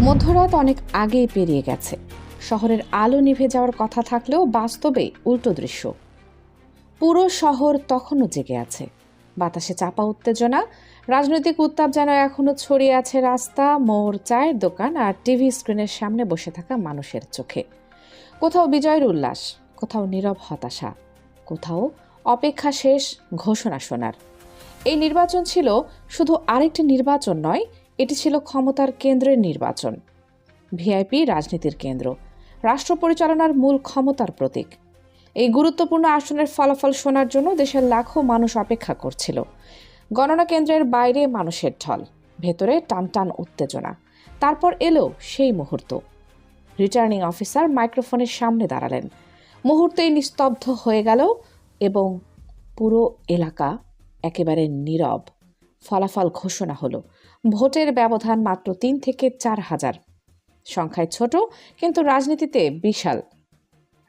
মধ্যরাত অনেক আগেই পেরিয়ে গেছে। শহরের আলো নিভে যাওয়ার কথা থাকলেও বাস্তবে উল্টো দৃশ্য। পুরো শহর তখনও জেগে আছে। বাতাসে চাপা উত্তেজনা, রাজনৈতিক উত্তাপ যেন এখনো ছড়িয়ে আছে রাস্তা, মোড়, চায়ের দোকান আর টিভি স্ক্রিনের সামনে বসে থাকা মানুষের চোখে। কোথাও বিজয়ের উল্লাস, কোথাও নীরব হতাশা, কোথাও অপেক্ষা শেষ ঘোষণা শোনার। এই নির্বাচন ছিল শুধু আরেকটি নির্বাচন নয়, এটি ছিল ক্ষমতার কেন্দ্রের নির্বাচন। ভিআইপি রাজনীতির কেন্দ্র, রাষ্ট্র পরিচালনার মূল ক্ষমতার প্রতীক। এই গুরুত্বপূর্ণ আসনের ফলাফল শোনার জন্য দেশের লাখো মানুষ অপেক্ষা করছিল। গণনা কেন্দ্রের বাইরে মানুষের ঢল, ভেতরে টানটান উত্তেজনা। তারপর এলো সেই মুহূর্ত। রিটার্নিং অফিসার মাইক্রোফোনের সামনে দাঁড়ালেন। মুহূর্তেই নিস্তব্ধ হয়ে গেল এবং পুরো এলাকা একেবারে নীরব। ফলাফল ঘোষণা হলো। ভোটের ব্যবধান মাত্র ৩ থেকে ৪ হাজার। সংখ্যায় ছোট, কিন্তু রাজনীতিতে বিশাল।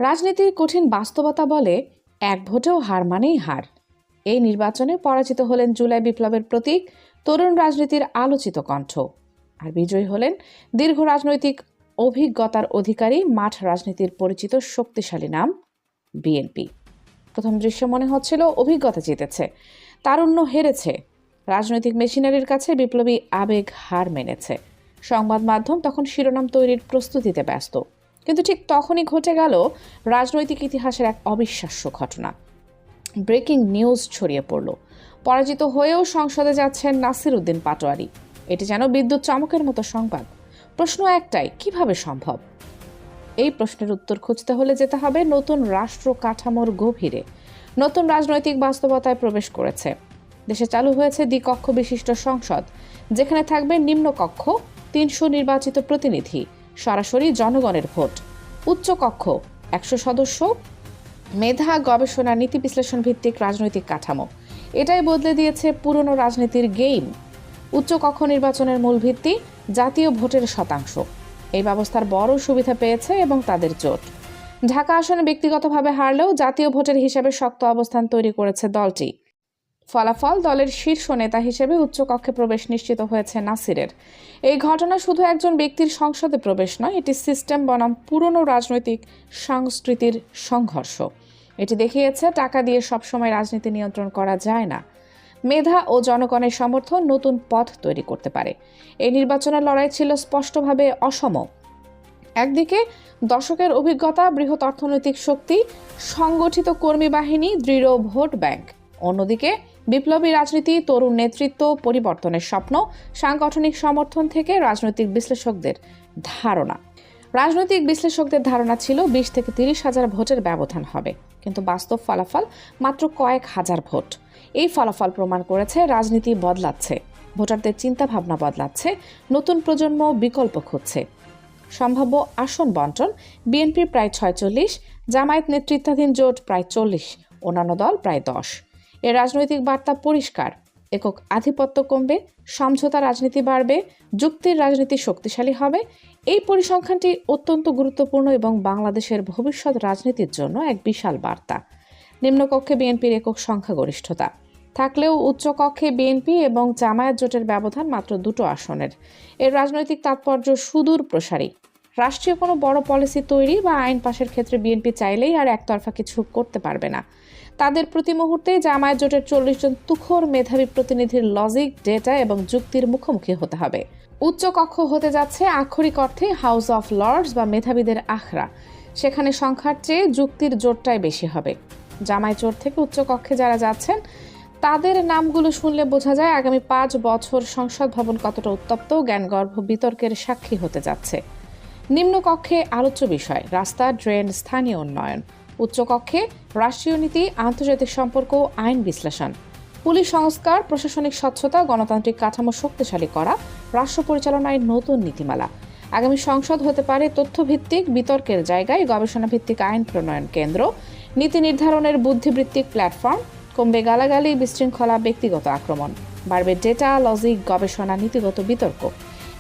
রাজনীতির কঠিন বাস্তবতা বলে, এক ভোটেও হার মানেই হার। এই নির্বাচনে পরাজিত হলেন জুলাই বিপ্লবের প্রতীক, তরুণ রাজনীতির আলোচিত কণ্ঠ। আর বিজয়ী হলেন দীর্ঘ রাজনৈতিক অভিজ্ঞতার অধিকারী, মাঠ রাজনীতির পরিচিত শক্তিশালী নাম বিএনপি। প্রথম দৃশ্য মনে হচ্ছিল অভিজ্ঞতা জিতেছে, তারুণ্য হেরেছে। রাজনৈতিক মেশিনারির কাছে বিপ্লবী আবেগ হার মেনেছে। সংবাদ মাধ্যম তখন শিরোনাম তৈরির প্রস্তুতিতে ব্যস্ত। কিন্তু ঠিক তখনই ঘটে গেল রাজনৈতিক ইতিহাসের এক অবিশ্বাস্য ঘটনা। ব্রেকিং নিউজ ছড়িয়ে পড়ল। পরাজিত হয়েও সংসদে যাচ্ছেন নাসির উদ্দিন পাটোয়ারি। এটি যেন বিদ্যুৎ চমকের মতো সংবাদ। প্রশ্ন একটাই, কিভাবে সম্ভব? এই প্রশ্নের উত্তর খুঁজতে হলে যেতে হবে নতুন রাষ্ট্র কাঠামোর গভীরে। নতুন রাজনৈতিক বাস্তবতায় প্রবেশ করেছে। দেশে চালু হয়েছে দ্বিকক্ষ বিশিষ্ট সংসদ, যেখানে থাকবে নিম্নকক্ষ ৩০০ নির্বাচিত প্রতিনিধি, সরাসরি জনগণের ভোট। উচ্চকক্ষ ১০০ সদস্য, মেধা, গবেষণা, নীতি বিশ্লেষণ ভিত্তিক রাজনৈতিক কাঠামো। এটাই বদলে দিয়েছে পুরনো রাজনীতির গেম। উচ্চকক্ষ নির্বাচনের মূল ভিত্তি জাতীয় ভোটের শতাংশ। এই ব্যবস্থার বড় সুবিধা পেয়েছে এবং তাদের জোট। ঢাকা আসনে ব্যক্তিগতভাবে হারলেও জাতীয় ভোটের হিসেবে শক্ত অবস্থান তৈরি করেছে দলটি। ফলাফল, দলের শীর্ষ নেতা হিসেবে উচ্চকক্ষে প্রবেশ নিশ্চিত হয়েছে নাসিরের। এই ঘটনা শুধু একজন ব্যক্তির সংসদে প্রবেশ নয়, এটি সিস্টেম বনাম পুরনো রাজনৈতিক সংস্কৃতির সংঘর্ষ। এটি দেখিয়েছে টাকা দিয়ে সবসময় রাজনীতি নিয়ন্ত্রণ করা যায় না। মেধা ও জনগণের সমর্থন নতুন পথ তৈরি করতে পারে। এই নির্বাচনের লড়াই ছিল স্পষ্টভাবে অসম। একদিকে দশকের অভিজ্ঞতা, বৃহৎ অর্থনৈতিক শক্তি, সংগঠিত কর্মী বাহিনী, দৃঢ় ভোট ব্যাংক। অন্যদিকে বিপ্লবী রাজনীতি, তরুণ নেতৃত্ব, পরিবর্তনের স্বপ্ন, সাংগঠনিক সমর্থন থেকে রাজনৈতিক বিশ্লেষকদের ধারণা ছিল ২০ থেকে ৩০ হাজার ভোটের ব্যবধান হবে, কিন্তু বাস্তব ফলাফল মাত্র কয়েক হাজার ভোট। এই ফলাফল প্রমাণ করেছে রাজনীতি বদলাচ্ছে, ভোটারদের চিন্তাভাবনা বদলাচ্ছে, নতুন প্রজন্ম বিকল্প খুঁজছে। সম্ভাব্য আসন বন্টন, বিএনপির প্রায় ৪৬, জামায়াত নেতৃত্বাধীন জোট প্রায় ৪০, অন্যান্য দল প্রায় ১০। এর রাজনৈতিক বার্তা পরিষ্কার: একক আধিপত্য কমবে, সমঝোতা রাজনীতি বাড়বে, যুক্তির রাজনীতি শক্তিশালী হবে। এই পরিসংখ্যানটি অত্যন্ত গুরুত্বপূর্ণ এবং বাংলাদেশের ভবিষ্যৎ রাজনীতির জন্য এক বিশাল বার্তা। নিম্নকক্ষে বিএনপির একক সংখ্যাগরিষ্ঠতা থাকলেও উচ্চকক্ষে বিএনপি এবং জামায়াত জোটের ব্যবধান মাত্র ২টো আসনের। এর রাজনৈতিক তাৎপর্য সুদূর প্রসারী। রাষ্ট্রীয় কোনো বড় পলিসি তৈরি বা আইন পাশের ক্ষেত্রে বিএনপি চাইলেই আর একতরফা কিছু করতে পারবে না। তাদের প্রতি মুহূর্তে জামায়াত জোটের ৪০ জন তুখোর মেধাবী প্রতিনিধির লজিক, ডেটা এবং যুক্তির মুখোমুখি হতে হবে। উচ্চকক্ষ হতে যাচ্ছে আক্ষরিক অর্থে হাউস অফ লর্ডস বা মেধাবীদের আখড়া। সেখানে সংখ্যার চেয়ে যুক্তির জোরটাই বেশি হবে। জামায়াত জোট থেকে উচ্চকক্ষে যারা যাচ্ছেন, তাদের নামগুলো শুনলে বোঝা যায় আগামী ৫ বছর সংসদ ভবন কতটা উত্তপ্ত, জ্ঞানগর্ভ বিতর্কের সাক্ষী হতে যাচ্ছে। নিম্নকক্ষে আলোচ্য বিষয় রাস্তা, ড্রেন, স্থানীয় উন্নয়ন। উচ্চকক্ষে রাষ্ট্রীয় নীতি, আন্তর্জাতিক সম্পর্ক, আইন বিশ্লেষণ। পুলিশ সংস্কার, প্রশাসনিক স্বচ্ছতা, গণতান্ত্রিক কাঠামো শক্তিশালী করা, রাষ্ট্র পরিচালনায় নতুন নীতিমালা। আগামী সংসদ হতে পারে তথ্যভিত্তিক বিতর্কের জায়গায় গবেষণা ভিত্তিক আইন প্রণয়ন কেন্দ্র, নীতি নির্ধারণের বুদ্ধিবৃত্তিক প্ল্যাটফর্ম। কমবে গালাগালি, বিশৃঙ্খলা, ব্যক্তিগত আক্রমণ। বাড়বে ডেটা, লজিক, গবেষণা, নীতিগত বিতর্ক।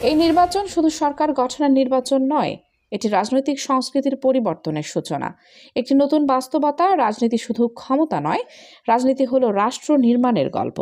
এই নির্বাচন শুধু সরকার গঠনের নির্বাচন নয়, এটি রাজনৈতিক সংস্কৃতির পরিবর্তনের সূচনা। একটি নতুন বাস্তবতা। রাজনীতি শুধু ক্ষমতা নয়, রাজনীতি হলো রাষ্ট্র নির্মাণের গল্প।